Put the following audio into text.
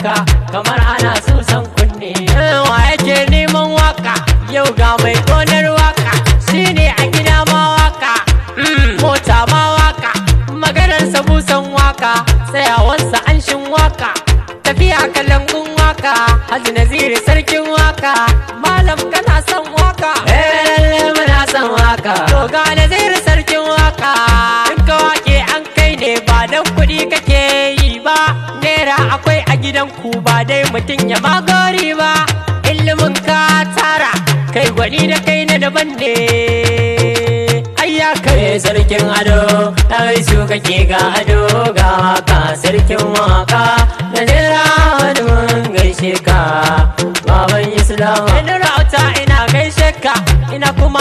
ka kamar ana susan kunne. Wa yake neman waka yau ga mai gonar waka, shine a gida ma waka, mota ma waka, maganarsa busan waka, tsayawansa anshin waka, tafiya kalangun waka, Haji Naziru sarkin waka, malam kana son waka, lalle muna son waka, to ga Naziru sarkin waka. In ka wake an kai ne ba dan kuɗi kake yi ba, naira akwai a gidanku ba dai mutum ya magori ba, ilimin ka tara kai gwani da kai na daban ne. Ayya kai sarkin ado, ai su kake ga ado ga waka, sarkin waka Naziru Ahmadu mun gaishe ka, baban Islam. Ina rauta ina gaishe ka, ina kuma